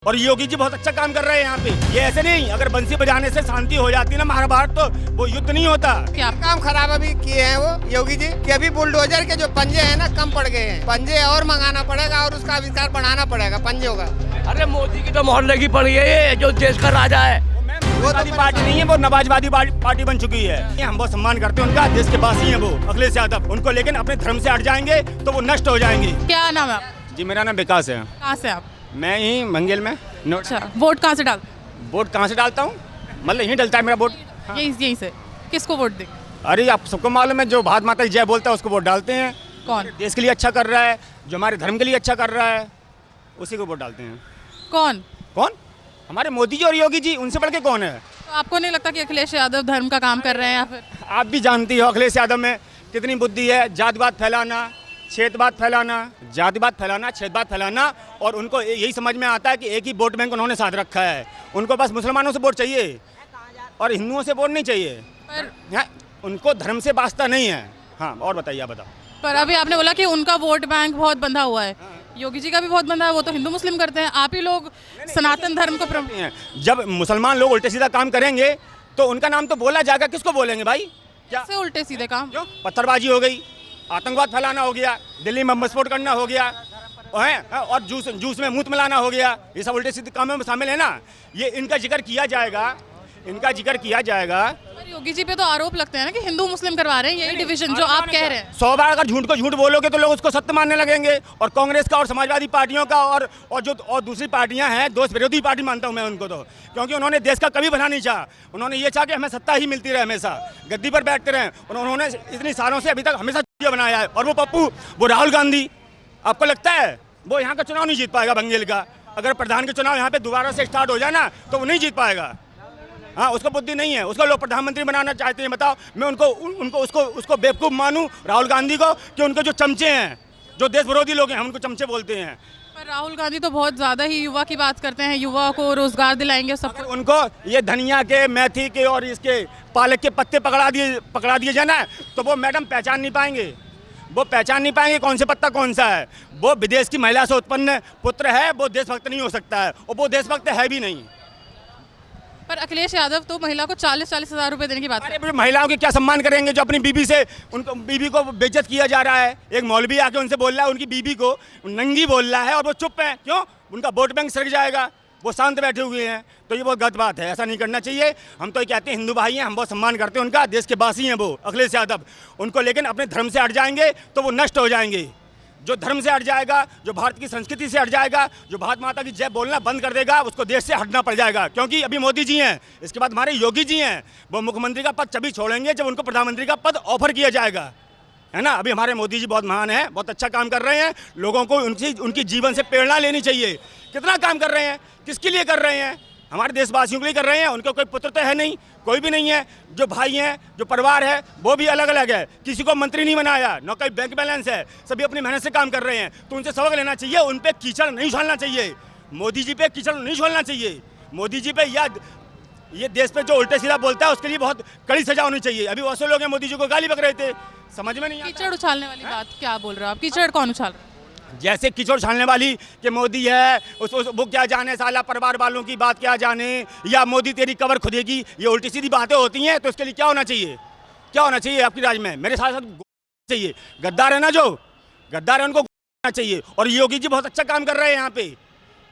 और योगी जी बहुत अच्छा काम कर रहे हैं यहाँ पे। ये ऐसे नहीं, अगर बंसी बजाने से शांति हो जाती ना महाभारत तो वो युद्ध नहीं होता। क्या काम खराब अभी किए हैं वो योगी जी कि अभी बुलडोजर के जो पंजे हैं ना कम पड़ गए हैं, पंजे और मंगाना पड़ेगा और उसका आविष्कार बढ़ाना पड़ेगा पंजों का। अरे मोदी की तो मोहर लगी पड़ी है, ये जो देश का राजा है। वो तो पार्टी नहीं है, वो नवाजवादी पार्टी बन चुकी है। हम बहुत सम्मान करते हैं उनका, देश के वासी हैं वो अखिलेश यादव। उनको लेकिन अपने धर्म से हट जाएंगे तो वो नष्ट हो जाएंगे। क्या नाम है आपका? जी मेरा नाम विकास है। कहाँ से आप? मैं ही मंगेल में। अच्छा, वोट कहाँ से डालते? वोट कहाँ से डालता हूँ, मतलब यहीं डलता है मेरा वोट। हाँ। यहीं से। किसको वोट दें? अरे आप सबको मालूम है, जो भारत माता की जय बोलता है उसको वोट डालते हैं। कौन? देश के लिए अच्छा कर रहा है, जो हमारे धर्म के लिए अच्छा कर रहा है, उसी को वोट डालते हैं। कौन? कौन? हमारे मोदी जी और योगी जी, उनसे बढ़ के कौन है? तो आपको नहीं लगता कि अखिलेश यादव धर्म का काम कर रहे हैं या फिर? आप भी जानती हो अखिलेश यादव में कितनी बुद्धि है। जातिवाद फैलाना, छेदवाद फैलाना, जातिवाद फैलाना, छेदवाद फैलाना, और उनको यही समझ में आता है कि एक ही वोट बैंक उन्होंने साथ रखा है। उनको बस मुसलमानों से वोट चाहिए और हिंदुओं से वोट नहीं चाहिए। पर उनको धर्म से वास्ता नहीं है। हाँ, और बताइए, आप बताओ। पर अभी आपने बोला कि उनका वोट बैंक बहुत बंधा हुआ है, योगी जी का भी बहुत बंधा है, वो तो हिंदू मुस्लिम करते हैं। आप ही लोग सनातन धर्म को हैं। जब मुसलमान लोग उल्टे सीधा काम करेंगे तो उनका नाम तो बोला जाएगा, किसको बोलेंगे भाई? क्या कैसे उल्टे सीधे काम? क्यों? पत्थरबाजी हो गई, आतंकवाद फैलाना हो गया, दिल्ली में बम विस्फोट करना हो गया है, और जूस में मूत मिलाना हो गया। ये सब उल्टे सीधे कामों में शामिल है ना। ये इनका जिक्र किया जाएगा, इनका जिक्र किया जाएगा। पर योगी जी पे तो आरोप लगते हैं ना कि हिंदू मुस्लिम करवा रहे हैं, यही डिवीजन जो आप कह रहे हैं। 100 बार अगर झूठ को झूठ बोलोगे तो लोग उसको सत्य मानने लगेंगे। और कांग्रेस का और समाजवादी पार्टियों का और दूसरी पार्टियां हैं, दोस्त विरोधी पार्टी मानता हूं मैं उनको तो, क्योंकि उन्होंने देश का कभी भला नहीं चाहा। उन्होंने ये चाहा कि हमें सत्ता ही मिलती रहे, हमेशा गद्दी पर बैठते रहे। उन्होंने इतनी सालों से अभी तक हमेशा बनाया है। और वो पप्पू, वो राहुल गांधी, आपको लगता है वो यहाँ का चुनाव नहीं जीत पाएगा बंगाल का? अगर प्रधान के चुनाव यहाँ पे दोबारा से स्टार्ट हो जाए ना तो वो नहीं जीत पाएगा। हाँ, उसको बुद्धि नहीं है, उसको लोग प्रधानमंत्री बनाना चाहते हैं। बताओ, मैं उसको बेवकूफ़ मानूं राहुल गांधी को, कि उनके जो चमचे हैं, जो देश विरोधी लोग हैं, हम उनको चमचे बोलते हैं। पर राहुल गांधी तो बहुत ज़्यादा ही युवा की बात करते हैं, युवा को रोजगार दिलाएंगे सबको। उनको ये धनिया के, मेथी के और इसके पालक के पत्ते पकड़ा दिए जाए ना तो वो मैडम पहचान नहीं पाएंगे। वो पहचान नहीं पाएंगे कौन से पत्ता कौन सा है। वो विदेश की महिला से उत्पन्न पुत्र है, वो देशभक्त नहीं हो सकता है, और वो देशभक्त है भी नहीं। पर अखिलेश यादव तो महिला को 40-40 हज़ार रुपए देने की बात है। महिलाओं के क्या सम्मान करेंगे जो अपनी बीबी से, उनको बीबी को बेइज्जत किया जा रहा है। एक मौलवी आके उनसे बोल रहा है, उनकी बीबी को नंगी बोल रहा है, और वो चुप है। क्यों? उनका वोट बैंक सड़ जाएगा, वो शांत बैठे हुए हैं। तो ये बहुत गलत बात है, ऐसा नहीं करना चाहिए। हम तो ये कहते हैं, हिंदू भाई हैं, हम बहुत सम्मान करते हैं उनका, देश के वासी हैं वो अखिलेश यादव। उनको लेकिन अपने धर्म से हट जाएंगे तो वो नष्ट हो जाएंगे। जो धर्म से हट जाएगा, जो भारत की संस्कृति से हट जाएगा, जो भारत माता की जय बोलना बंद कर देगा, उसको देश से हटना पड़ जाएगा। क्योंकि अभी मोदी जी हैं, इसके बाद हमारे योगी जी हैं। वो मुख्यमंत्री का पद तभी छोड़ेंगे जब उनको प्रधानमंत्री का पद ऑफर किया जाएगा, है ना। अभी हमारे मोदी जी बहुत महान हैं, बहुत अच्छा काम कर रहे हैं। लोगों को उनकी जीवन से प्रेरणा लेनी चाहिए। कितना काम कर रहे हैं, किसके लिए कर रहे हैं? हमारे देशवासियों के लिए कर रहे हैं। उनका कोई पुत्र तो है नहीं, कोई भी नहीं है। जो भाई हैं, जो परिवार है, वो भी अलग अलग है। किसी को मंत्री नहीं बनाया, न कोई बैंक बैलेंस है, सभी अपनी मेहनत से काम कर रहे हैं। तो उनसे सबक लेना चाहिए, उन पे कीचड़ नहीं छोड़ना चाहिए। मोदी जी पे कीचड़ नहीं छोड़ना चाहिए। मोदी जी पे ये देश पे जो उल्टे सीधा बोलता है उसके लिए बहुत कड़ी सजा होनी चाहिए। अभी बहुत से लोग हैं मोदी जी को गाली बक रहे थे, समझ में नहीं आता। कीचड़ उछालने वाली बात क्या बोल रहे हो आप? कीचड़ कौन उछाल रहा है? जैसे कीचड़ उछालने वाली कि मोदी है, वो क्या जाने, साला परिवार वालों की बात क्या जाने, या मोदी तेरी कबर खुदेगी, ये उल्टी सीधी बातें होती हैं। तो इसके लिए क्या होना चाहिए? क्या होना चाहिए आपकी राज में? मेरे साथ चाहिए गद्दार है ना, जो गद्दार है उनको होना चाहिए। और योगी जी बहुत अच्छा काम कर रहे हैं यहाँ पे।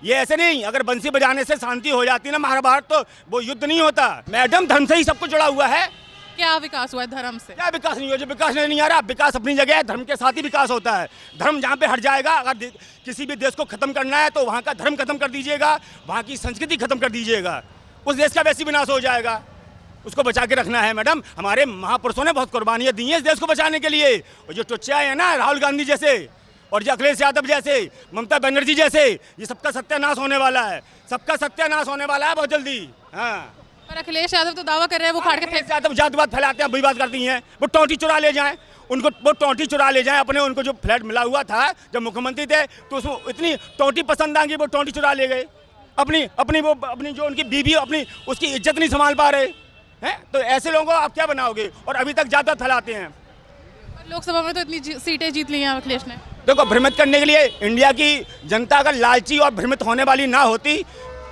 ये ऐसे नहीं, अगर बंसी बजाने से शांति हो जाती ना महाभारत तो वो युद्ध नहीं होता। मैडम, धर्म से ही सब कुछ जुड़ा हुआ है। क्या विकास हुआ है धर्म से? क्या विकास नहीं हो? जो विकास नहीं आ रहा, विकास अपनी जगह है, धर्म के साथ ही विकास होता है। धर्म जहाँ पे हट जाएगा, अगर किसी भी देश को खत्म करना है तो वहाँ का धर्म खत्म कर दीजिएगा, वहाँ की संस्कृति खत्म कर दीजिएगा, उस देश का वैसे विनाश हो जाएगा। उसको बचा के रखना है मैडम। हमारे महापुरुषों ने बहुत कुर्बानियाँ दी हैं इस देश को बचाने के लिए। और जो टुच्चे हैं ना, राहुल गांधी जैसे, और जो अखिलेश यादव जैसे, ममता बनर्जी जैसे, ये सबका सत्यानाश होने वाला है। सबका सत्यानाश होने वाला है बहुत जल्दी। हाँ, पर अखिलेश यादव तो दावा कर रहे हैं वो खाड़ के फेंक। यादव जातिवाद फैलाते हैं, बुरी बात करती हैं। वो टोंटी चुरा ले जाएं, वो टोंटी चुरा ले जाएं अपने। उनको जो फ्लैट मिला हुआ था जब मुख्यमंत्री थे तो उसमें इतनी टोंटी पसंद आ गई, वो टोंटी चुरा ले गए। अपनी जो उनकी बीवी, अपनी उसकी इज्जत नहीं संभाल पा रहे हैं। तो ऐसे लोगों को आप क्या बनाओगे? और अभी तक जातिवाद फैलाते हैं। लोकसभा में तो इतनी सीटें जीत ली हैं अखिलेश ने। देखो भ्रमित करने के लिए इंडिया की जनता अगर लालची और भ्रमित होने वाली ना होती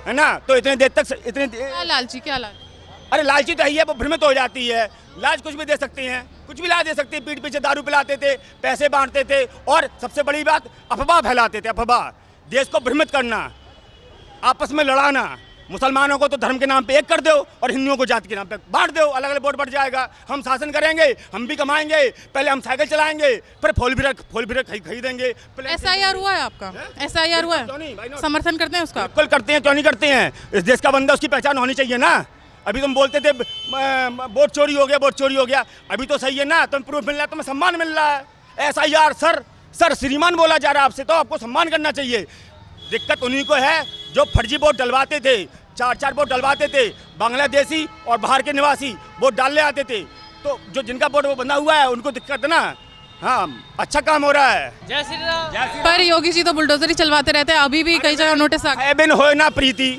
है ना, तो इतने देर तक क्या लालची, क्या लालची? अरे लालची तो है, वो भ्रमित हो जाती है। लाज कुछ भी दे सकती हैं, कुछ भी ला दे सकती है। पीठ पीछे दारू पिलाते थे, पैसे बांटते थे, और सबसे बड़ी बात अफवाह फैलाते थे। अफवाह, देश को भ्रमित करना, आपस में लड़ाना। मुसलमानों को तो धर्म के नाम पे एक कर दो और हिंदुओं को जाति के नाम पे बांट दो, अलग अलग वोट बढ़ जाएगा। हम शासन करेंगे, हम भी कमाएंगे, पहले हम साइकिल चलाएंगे, फिर फोल व्हीलर खरीदेंगे। SIR हुआ है आपका? SIR हुआ क्यों नहीं भाई? है? समर्थन करते हैं उसका? बिल्कुल करते हैं, क्यों नहीं करते हैं। इस देश का बंदा, उसकी पहचान होनी चाहिए ना। अभी तुम बोलते थे वोट चोरी हो गया, वोट चोरी हो गया, अभी तो सही है ना, तुम प्रूफ मिल रहा है, तुम्हें सम्मान मिल रहा है। SIR सर श्रीमान बोला जा रहा है आपसे, तो आपको सम्मान करना चाहिए। दिक्कत उन्हीं को है जो फर्जी वोट डलवाते थे, 4 वोट डलवाते थे, बांग्लादेशी और बाहर के निवासी वोट डालने आते थे, तो जो जिनका वोट वो बंधा हुआ है उनको दिक्कत है ना। हाँ, अच्छा काम हो रहा है। जय श्री राम। पर योगी जी तो बुलडोजर ही चलवाते रहते हैं, अभी भी कई जगह नोटिस आ गए। भय बिन होए ना प्रीति,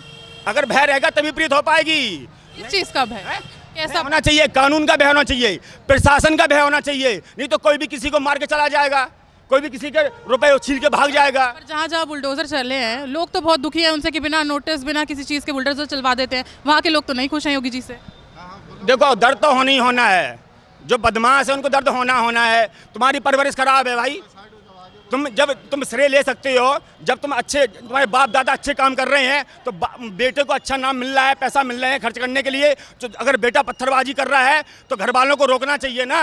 अगर भय रहेगा तभी प्रीत हो पाएगी। किस चीज का भय? कैसा होना चाहिए? कानून का भय होना चाहिए, प्रशासन का भय होना चाहिए, नहीं तो कोई भी किसी को मार के चला जाएगा, कोई भी किसी के रुपए छीन के भाग जाएगा। पर जहाँ जहाँ बुलडोजर चले हैं, लोग तो बहुत दुखी हैं उनसे कि बिना नोटिस, बिना किसी चीज़ के बुलडोजर चलवा देते हैं। वहाँ के लोग तो नहीं खुश हैं योगी जी से। देखो, दर्द तो होना ही होना है। जो बदमाश है उनको दर्द होना है। तुम्हारी परवरिश खराब है भाई। तुम श्रेय ले सकते हो जब तुम्हारे बाप दादा अच्छे काम कर रहे हैं, तो बेटे को अच्छा नाम मिल रहा है, पैसा मिल रहे हैं खर्च करने के लिए। तो अगर बेटा पत्थरबाजी कर रहा है तो घर वालों को रोकना चाहिए ना।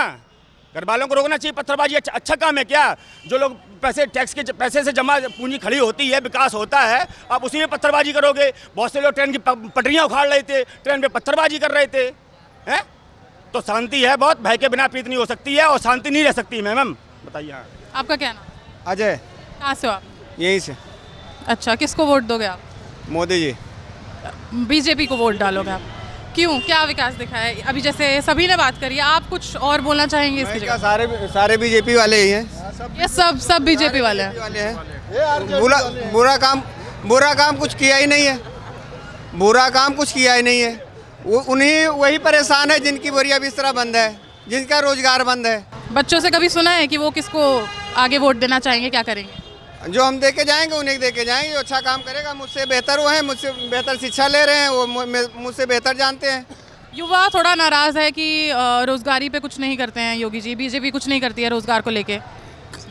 घर वालों को रोकना चाहिए। पत्थरबाजी अच्छा काम है क्या? जो लोग टैक्स के पैसे से जमा पूंजी खड़ी होती है, विकास होता है, आप उसी में पत्थरबाजी करोगे। बहुत से लोग ट्रेन की पटरियाँ उखाड़ रहे थे, ट्रेन पे पत्थरबाजी कर रहे थे, हैं? तो शांति है बहुत, भय के बिना प्रीत नहीं हो सकती है, और शांति नहीं रह सकती। मैम बताइए। हाँ, आपका क्या नाम? अजय, कहाँ से हो आप? यहीं से। अच्छा, किसको वोट दोगे आप? मोदी जी। बीजेपी को वोट डालोगे आप? क्यों, क्या विकास दिखा है? अभी जैसे सभी ने बात करी, आप कुछ और बोलना चाहेंगे इसकी क्या जगह? सारे बीजेपी वाले ही हैं। ये सब बीजेपी वाले हैं। वाले हैं। बुरा काम कुछ किया ही नहीं है। बुरा काम कुछ किया ही नहीं है। वही परेशान है जिनकी बोरिया बिस्तरा बंद है, जिनका रोजगार बंद है। बच्चों से कभी सुना है कि वो किसको आगे वोट देना चाहेंगे, क्या करेंगे? जो हम देके जाएंगे उन्हें देके जाएंगे। जो अच्छा काम करेगा, मुझसे बेहतर वो है, मुझसे बेहतर शिक्षा ले रहे हैं, वो मुझसे बेहतर जानते हैं। युवा थोड़ा नाराज है कि रोजगारी पे कुछ नहीं करते हैं योगी जी, बीजेपी कुछ नहीं करती है रोजगार को लेके।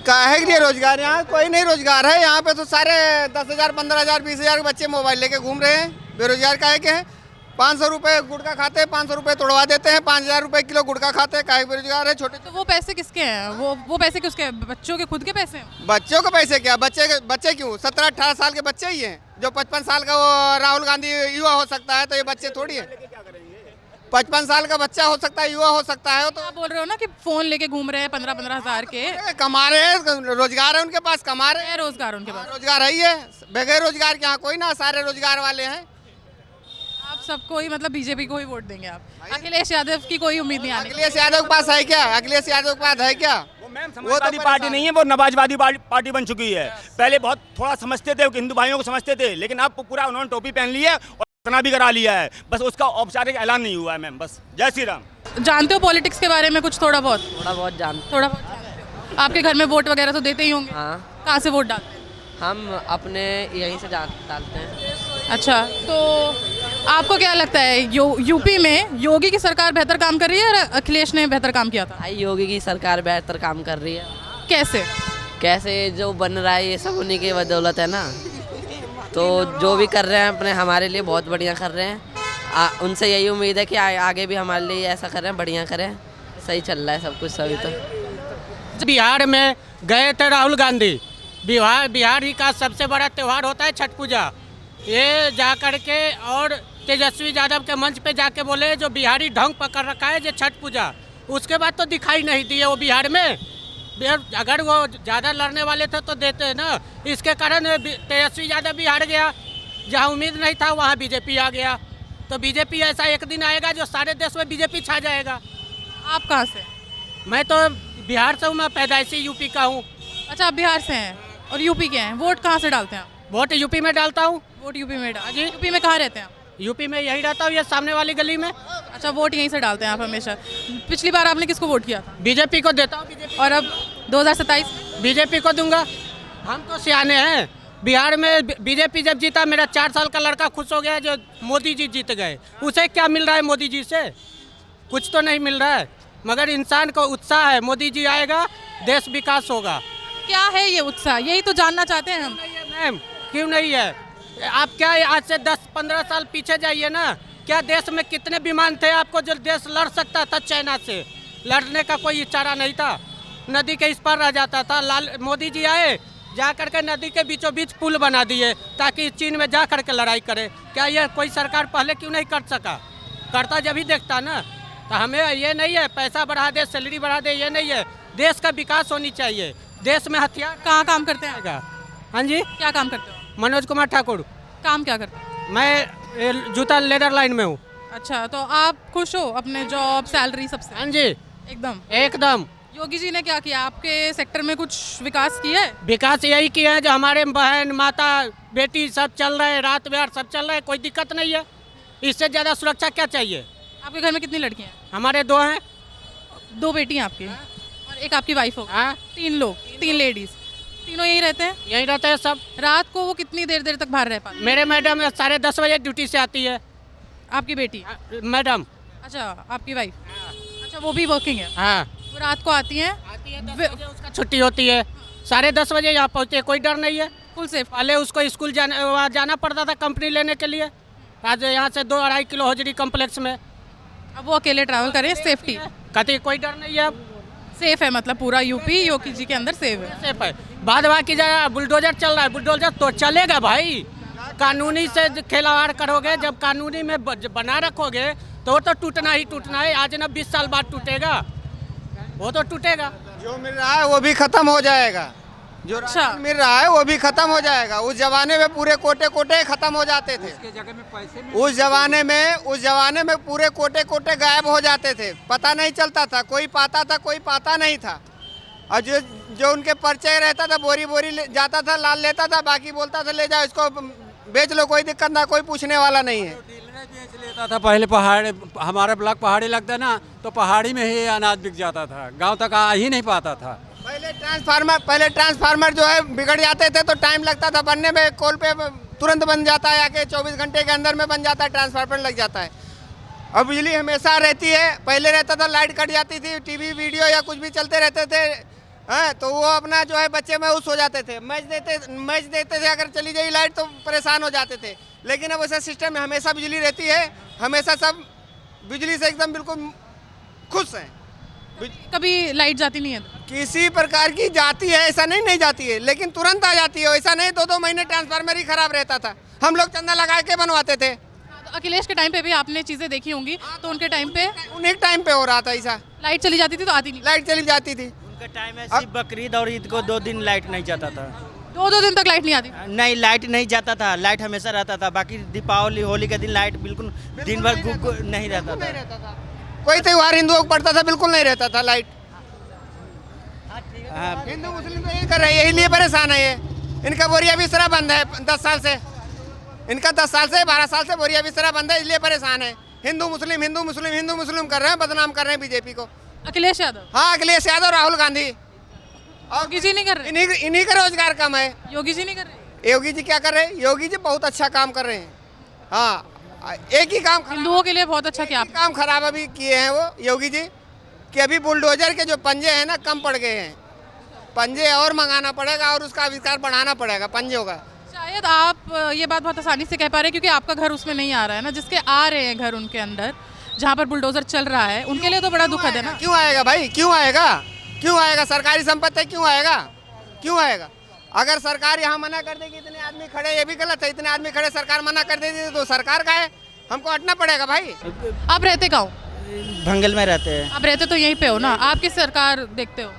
काहे के लिए रोजगार? यहाँ कोई नहीं रोजगार है। यहाँ पे तो सारे 10,000, 15,000, 20,000 के बच्चे मोबाइल लेके घूम रहे हैं। बेरोजगार काहे के हैं? 500 रुपये गुटखा खाते हैं, 500 रुपये तोड़वा देते हैं, 5,000 रुपये किलो गुटखा खाते हैं। काहे बेरोजगार है? छोटे तो वो पैसे किसके हैं? वो पैसे किसके हैं? बच्चों के खुद के पैसे हैं? बच्चों के पैसे क्या? बच्चे क्यों? 17-18 साल के बच्चे ही हैं। जो 55 साल का वो राहुल गांधी युवा हो सकता है, तो ये बच्चे थोड़ी है। 55 साल का बच्चा हो सकता है, युवा हो सकता है। तो आप बोल रहे हो ना कि फोन लेके घूम रहे हैं 15-15 हज़ार के। कमा रहे हैं, रोजगार है उनके पास, कमा रहे हैं। रोजगार उनके पास? रोजगार है ही है। बगैर रोजगार के यहाँ कोई ना, सारे रोजगार वाले हैं। आप सबको ही, मतलब बीजेपी को ही वोट देंगे आप? अखिलेश यादव की कोई उम्मीद नहीं आने की? अखिलेश यादव के पास है क्या? अखिलेश यादव के पास है क्या? वो तो पार्टी नहीं है, वो नवाजवादी पार्टी बन चुकी है। पहले बहुत थोड़ा समझते थे, हिंदू भाइयों को समझते थे, लेकिन अब पूरा उन्होंने टोपी पहन ली है और इतना भी करा लिया है। बस उसका औपचारिक ऐलान नहीं हुआ है मैम। बस जय श्री राम। जानते हो पॉलिटिक्स के बारे में कुछ? थोड़ा बहुत जानते। थोड़ा बहुत जानते हो? आपके घर में वोट वगैरह तो देते ही होंगे? हाँ, कहाँ से वोट डालते हैं? हम अपने यहीं से डालते हैं। अच्छा, तो आपको क्या लगता है यूपी में योगी की सरकार बेहतर काम कर रही है या अखिलेश ने बेहतर काम किया था? भाई योगी की सरकार बेहतर काम कर रही है। कैसे जो बन रहा है ये सब उन्हीं की बदौलत है ना। तो जो भी कर रहे हैं अपने हमारे लिए बहुत बढ़िया कर रहे हैं। उनसे यही उम्मीद है कि आगे भी हमारे लिए ऐसा करें, बढ़िया करें। सही चल रहा है सब कुछ सभी। तो बिहार में गए थे राहुल गांधी। बिहार ही का सबसे बड़ा त्यौहार होता है छठ पूजा। ये जा कर के और तेजस्वी यादव के मंच पे जाके बोले जो बिहारी ढंग पकड़ रखा है, जो छठ पूजा। उसके बाद तो दिखाई नहीं दिए वो बिहार में। अगर वो ज़्यादा लड़ने वाले थे तो देते ना। इसके कारण तेजस्वी यादव बिहार गया, जहाँ उम्मीद नहीं था वहाँ बीजेपी आ गया। तो बीजेपी ऐसा एक दिन आएगा जो सारे देश में बीजेपी छा जाएगा। आप कहाँ से? मैं तो बिहार से हूँ, मैं पैदाइशी यूपी का हूँ। अच्छा, आप बिहार से हैं और यूपी के हैं। वोट कहाँ से डालते हैं आप? वोट यूपी में डालता हूँ। वोट यूपी में जी। यूपी में कहाँ रहते हैं आप? यूपी में यही रहता हूँ, ये सामने वाली गली में। अच्छा, वोट यहीं से डालते हैं आप हमेशा। पिछली बार आपने किसको वोट किया था? बीजेपी को देता हूँ। बीजेपी। और अब 2027 बीजेपी को दूंगा। हम तो सियाने हैं। बिहार में बीजेपी जब जीता, मेरा 4 साल का लड़का खुश हो गया जो मोदी जी जीत गए। उसे क्या मिल रहा है मोदी जी से? कुछ तो नहीं मिल रहा है, मगर इंसान को उत्साह है, मोदी जी आएगा, देश विकास होगा। क्या है ये उत्साह, यही तो जानना चाहते हैं हम। मैम क्यों नहीं है? आप क्या आज से 10-15 साल पीछे जाइए ना, क्या देश में कितने विमान थे आपको जो देश लड़ सकता था चाइना से? लड़ने का कोई चारा नहीं था, नदी के इस पार रह जाता था। मोदी जी आए, जा करके नदी के बीचों बीच पुल बना दिए ताकि चीन में जा करके लड़ाई करे। क्या यह कोई सरकार पहले क्यों नहीं कर सका? करता जब ही देखता ना। तो हमें ये नहीं है पैसा बढ़ा दे, सैलरी बढ़ा दे, ये नहीं है। देश का विकास होनी चाहिए। देश में हथियार कहाँ काम करते हैं? हाँ जी, क्या काम करते हो? मनोज कुमार ठाकुर। काम क्या करते हैं? मैं जूता लेदर लाइन में हूँ। अच्छा, तो आप खुश हो अपने जॉब सैलरी सबसे? हाँ जी, एकदम। एकदम। योगी जी ने क्या किया आपके सेक्टर में? कुछ विकास किया है? विकास यही किया है जो हमारे बहन माता बेटी सब चल रहे हैं, रात बिहार सब चल रहे हैं, कोई दिक्कत नहीं है। इससे ज़्यादा सुरक्षा क्या चाहिए? आपके घर में कितनी लड़कियां हैं? हमारे 2 हैं। 2 बेटी हैं आपकी और एक आपकी वाइफ होगी। हाँ, 3 लोग, 3 लेडीज, तीनों यही रहते हैं? यहीं रहते हैं सब। रात को वो कितनी देर देर तक बाहर रह पाते? मेरे मैडम 10:30 बजे ड्यूटी से आती है। आपकी बेटी? मैडम। अच्छा, आपकी वाइफ? अच्छा, वो भी वर्किंग है? हाँ, वो रात को आती हैं? 10 बजे उसका छुट्टी होती है, 10:30 बजे यहाँ पहुँचती है। कोई डर नहीं है। Full safe? पहले उसको स्कूल जाना पड़ता था कंपनी लेने के लिए। आज यहाँ से 2-2.5 किलो हजरी कम्प्लेक्स में। अब वो अकेले ट्रैवल करें, सेफ्टी? कहती कोई डर नहीं है। अब सेफ है, मतलब पूरा यूपी योगी जी के अंदर सेफ है? सेफ है। बाद बाकी जगह बुलडोजर चल रहा है, बुलडोजर तो चलेगा भाई। कानूनी से खिलवाड़ करोगे, जब कानूनी में बना रखोगे तो वो तो टूटना ही टूटना है। आज ना 20 साल बाद टूटेगा, वो तो टूटेगा। जो मिल रहा है वो भी खत्म हो जाएगा। जो अच्छा। राशन मिल रहा है वो भी खत्म हो जाएगा। उस जमाने में पूरे कोटे कोटे खत्म हो जाते थे। उस जमाने में पूरे कोटे कोटे गायब हो जाते थे, पता नहीं चलता था, कोई पाता था कोई पाता नहीं था। और जो उनके परिचय रहता था बोरी बोरी जाता था, लाल लेता था, बाकी बोलता था ले जाओ इसको बेच लो, कोई दिक्कत ना, कोई पूछने वाला नहीं है। बेच लेता था पहले। पहाड़, हमारा ब्लॉक पहाड़ी लगता ना, तो पहाड़ी में ही अनाज बिक जाता था, गांव तक आ ही नहीं पाता था। पहले ट्रांसफार्मर जो है बिगड़ जाते थे तो टाइम लगता था बनने में, कोल पे तुरंत बन जाता है, आके 24 घंटे के अंदर में बन जाता है, ट्रांसफार्मर लग जाता है। अब बिजली हमेशा रहती है। पहले रहता था लाइट कट जाती थी, टीवी वीडियो या कुछ भी चलते रहते थे, हाँ, तो वो अपना जो है बच्चे मायूस हो जाते थे। मैच देते थे, अगर चली गई लाइट तो परेशान हो जाते थे। लेकिन अब ऐसा सिस्टम में हमेशा बिजली रहती है, हमेशा सब बिजली से एकदम बिल्कुल खुश हैं। कभी लाइट जाती नहीं है? किसी प्रकार की जाती है ऐसा नहीं जाती है, लेकिन तुरंत आ जाती है। ऐसा नहीं 2-2 महीने ट्रांसफार्मर ही खराब रहता था, हम लोग चंदा लगा के बनवाते थे। तो अखिलेश के टाइम पे भी आपने चीज़ें देखी होंगी, तो उनके टाइम पे उन्हीं टाइम पे हो रहा था ऐसा। लाइट चली जाती थी तो आती नहीं? लाइट चली जाती थी। उनका टाइम है सिर्फ बकरीद और ईद को 2 दिन लाइट नहीं जाता था। 2 दिन तक लाइट नहीं आती? नहीं, लाइट नहीं जाता था, लाइट हमेशा रहता था। बाकी दीपावली होली के दिन लाइट बिल्कुल दिन भर नहीं रहता था। कोई त्योहार हिंदुओं को पड़ता था बिल्कुल नहीं रहता था लाइट। हाँ, हिंदू मुस्लिम तो यही कर रहे हैं, यही लिए परेशान है ये। इनका बोरिया बिस्तरा बंद है 10 साल से, इनका 10 साल से 12 साल से बोरिया बिस्तरा बंद है, इसलिए परेशान है। हिंदू मुस्लिम कर रहे हैं, बदनाम कर रहे हैं बीजेपी को। अखिलेश यादव? हाँ, अखिलेश यादव, राहुल गांधी। और योगी जी नहीं कर रहे? इन्हीं का रोजगार कम है। योगी जी नहीं कर रहे? योगी जी क्या कर रहे हैं? योगी जी बहुत अच्छा काम कर रहे हैं। हाँ, एक ही काम हिंदुओं के लिए बहुत अच्छा किया आपने। काम खराब अभी किए हैं वो योगी जी, कि अभी बुलडोजर के जो पंजे हैं ना कम पड़ गए हैं। पंजे और मंगाना पड़ेगा और उसका आविष्कार बढ़ाना पड़ेगा पंजों का। शायद आप ये बात बहुत आसानी से कह पा रहे हैं क्योंकि आपका घर उसमें नहीं आ रहा है ना, जिसके आ रहे हैं घर उनके अंदर जहाँ पर बुलडोजर चल रहा है, उनके लिए तो बड़ा दुखद है ना। क्यों आएगा भाई, क्यों आएगा? सरकारी संपत्ति क्यों आएगा? अगर सरकार यहाँ मना कर देगी, इतने आदमी खड़े, ये भी गलत है, इतने आदमी खड़े, सरकार मना कर देगी तो सरकार का है, हमको हटना पड़ेगा भाई। आप रहते कहाँ हो? भंगल में रहते हैं। आप रहते तो यहीं पे हो ना, आप किस सरकार देखते हो?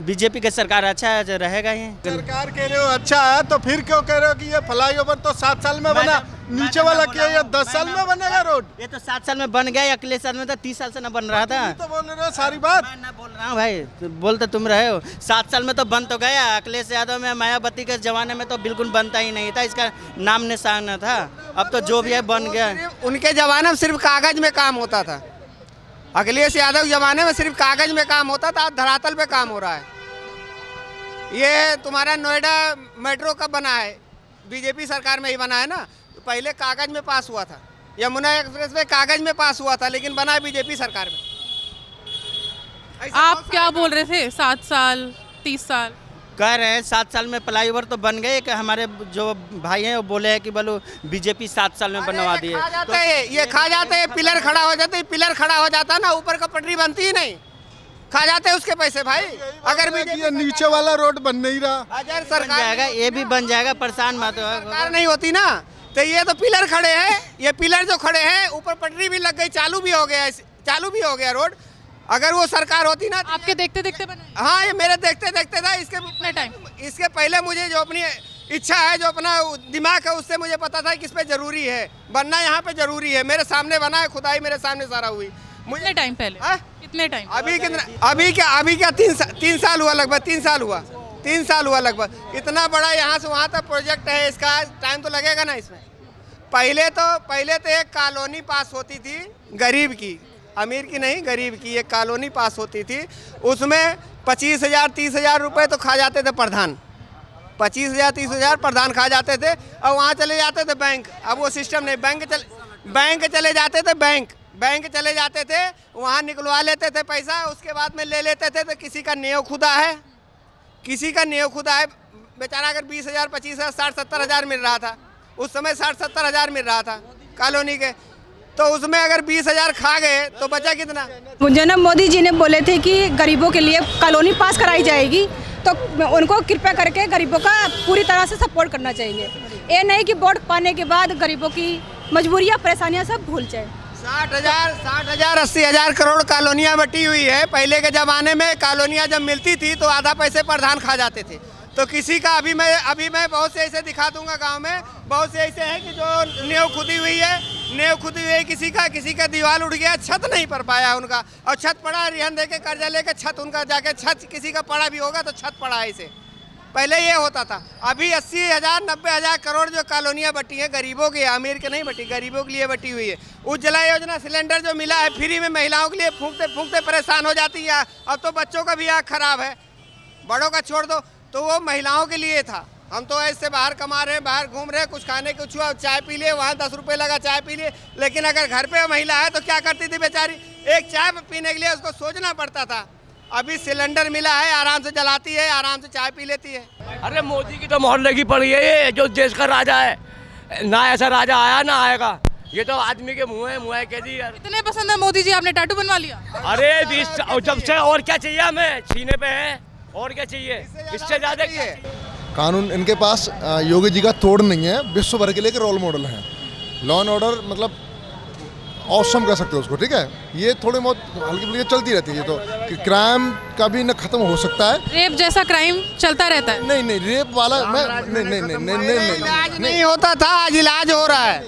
बीजेपी का सरकार अच्छा है, जो रहेगा ही। सरकार कह रहे हो अच्छा है, तो फिर क्यों कह रहे हो कि ये फ्लाईओवर तो 7 साल में बना, नीचे वाला किया ये 10 साल में बनेगा रोड? ये तो 7 साल में बन गया, अगले साल में तो 30 साल से न बन रहा था। तो बोल रहे हो सारी बात। मैं ना बोल रहा हूँ भाई, बोलते तुम रहे हो। 7 साल में तो बन तो गया। अखिलेश यादव में मायावती के जमाने में तो बिल्कुल बनता ही नहीं था, इसका नाम निशान न था। अब तो जो भी है बन गया। उनके जमाने में सिर्फ कागज में काम होता था। अखिलेश यादव जमाने में सिर्फ कागज में काम होता था, धरातल पे काम हो रहा है। ये तुम्हारा नोएडा मेट्रो कब बना है? बीजेपी सरकार में ही बना है ना। पहले कागज में पास हुआ था, यमुना एक्सप्रेस वे कागज में पास हुआ था, लेकिन बना बीजेपी सरकार में। ऐसा आप बहुत क्या सारे- बोल रहे थे 7 साल 30 साल? कह रहे हैं 7 साल में फ्लाईओवर तो बन गए, कि हमारे जो भाई हैं वो बोले हैं कि बोलो बीजेपी 7 साल में बनवा दिए। खा जाते हैं, ये खा जाते हैं, पिलर खड़ा हो जाते हैं, पिलर खड़ा हो जाता ना, ऊपर का पटरी बनती ही नहीं, खा जाते हैं उसके पैसे भाई। अगर बीजेपी ये नीचे वाला रोड बन नहीं रहा। अगर बन सरकार जाएगा, ये भी बन जाएगा, परेशान मत हो। सरकार नहीं होती ना, तो ये तो पिलर खड़े हैं, ये पिलर जो खड़े हैं ऊपर पटरी भी लग गई, चालू भी हो गया रोड। अगर वो सरकार होती ना, आपके देखते देखते बने? हाँ, ये मेरे देखते देखते था। कितने टाइम? इसके पहले मुझे जो अपनी इच्छा है, जो अपना दिमाग है, उससे मुझे पता था कि इस पे जरूरी है बनना, यहाँ पे जरूरी है। मेरे सामने बना है, खुदाई मेरे सामने सारा हुई। कितने टाइम पहले? हाँ? कितने टाइम? अभी कितना, अभी क्या 3 साल हुआ, लगभग 3 साल हुआ, 3 साल हुआ लगभग। इतना बड़ा यहाँ से वहाँ तक प्रोजेक्ट है, इसका टाइम तो लगेगा ना इसमें। पहले तो एक कॉलोनी पास होती थी, गरीब की, अमीर की नहीं, गरीब की एक कॉलोनी पास होती थी। उसमें 25,000 30,000 रुपये तो खा जाते थे प्रधान, 25,000 30,000 प्रधान खा जाते थे। और वहाँ चले जाते थे बैंक। अब वो सिस्टम नहीं, बैंक चले जाते थे, बैंक चले जाते थे, वहाँ निकलवा लेते थे पैसा, उसके बाद में ले लेते थे। तो किसी का नेव खुदा है, बेचारा अगर 20,000 25,000 60 70 हज़ार मिल रहा था, उस समय 60 70 हज़ार मिल रहा था कॉलोनी के, तो उसमें अगर 20,000 खा गए तो बचा कितना? मुझे ना मोदी जी ने बोले थे कि गरीबों के लिए कॉलोनी पास कराई जाएगी, तो उनको कृपा करके गरीबों का पूरी तरह से सपोर्ट करना चाहिए। ये नहीं कि वोट पाने के बाद गरीबों की मजबूरियाँ परेशानियाँ सब भूल जाए। 60,000 80,000 करोड़ कॉलोनियाँ बटी हुई है। पहले के ज़माने में कॉलोनियाँ जब मिलती थी तो आधा पैसे प्रधान खा जाते थे। तो किसी का अभी मैं बहुत से ऐसे दिखा दूंगा, गांव में बहुत से ऐसे हैं कि जो नींव खुदी हुई है, किसी का दीवार उड़ गया, छत नहीं पड़ पाया उनका, और छत पड़ा रिहन दे के कर्जा लेके छत उनका जाके छत किसी का पड़ा भी होगा तो छत पड़ा है। इसे पहले ये होता था। अभी 80,000 90,000 करोड़ जो कॉलोनियाँ बटी हैं गरीबों की, अमीर के नहीं बटी, गरीबों के लिए बटी हुई है। उज्ज्वला योजना सिलेंडर जो मिला है फ्री में, महिलाओं के लिए फूंकते फूंकते परेशान हो जाती है। अब तो बच्चों का भी आँख खराब है, बड़ों का छोड़ दो, तो वो महिलाओं के लिए था। हम तो ऐसे बाहर कमा रहे हैं, बाहर घूम रहे हैं, कुछ खाने कुछ हुआ, चाय पी लिए, वहाँ 10 रुपये लगा चाय पी लिए। लेकिन अगर घर पे महिला है तो क्या करती थी बेचारी, एक चाय पीने के लिए उसको सोचना पड़ता था। अभी सिलेंडर मिला है, आराम से जलाती है, आराम से चाय पी लेती है। अरे मोदी की तो मोहर लगी पड़ी है, ये जो देश का राजा है, ना ऐसा राजा आया ना आएगा। ये तो आदमी के मुँह है कह दी यार। इतने पसंद है मोदी जी, आपने टैटू बनवा लिया? अरे 20 जब से, और क्या चाहिए हमें, सीने पे है, और क्या चाहिए इससे ज्यादा? कानून इनके पास योगी जी का तोड़ नहीं है, विश्व भर के लिए रोल मॉडल हैं। लॉ एंड ऑर्डर मतलब ऑसम कह सकते हो उसको, ठीक है। ये थोड़ी बहुत हल्की फुल्की चलती रहती है, ये तो क्राइम कभी न खत्म हो सकता है। रेप जैसा क्राइम चलता रहता है? नहीं रेप वाला मैं नहीं इलाज नहीं होता था, आज इलाज हो रहा है।